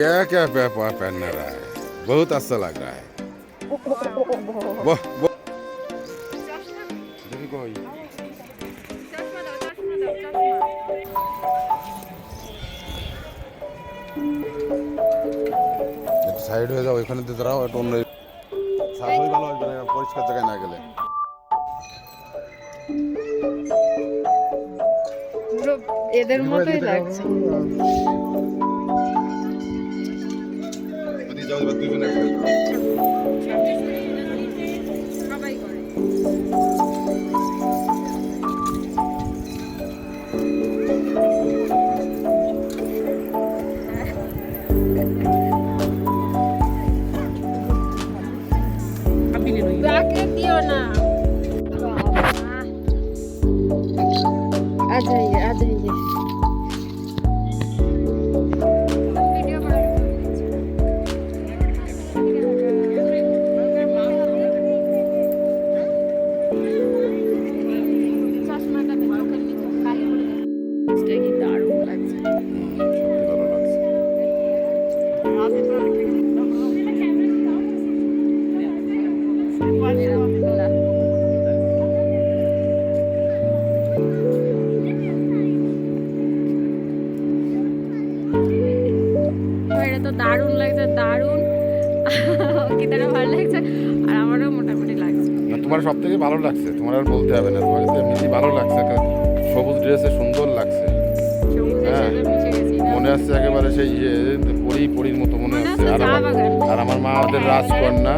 क्या पहन रहा है, बहुत अच्छा लग रहा है। वाह वाह, देखो একটু সাইড হয়ে যাও, এখানে দিতে দাঁড়াও, একটু অন্য সাহসই ভালো আসবে না পরিষ্কার জায়গায় না গেলে। পুরো এদের মতোই লাগছে। যাও, এবার দুইজনে একসাথে সবাই করে। ব্যাকে দিও না। आ जाइए आ जाइए। দারুণ লাগছে। এটা তো দারুণ লাগছে, দারুণ। কিতারা ভালো লাগছে আর আমারও মোটামুটি লাগছে। তোমার সব থেকে ভালো লাগছে, তোমার আর বলতে হবে না, তোমার তো এমনি ভালো লাগছে, সবুজ ড্রেসে সুন্দর লাগছে। হ্যাঁ, মনে হচ্ছে একেবারে সেই পরীর মতো মনে হচ্ছে। আর আমার মা আমাদের রাজকন্যা।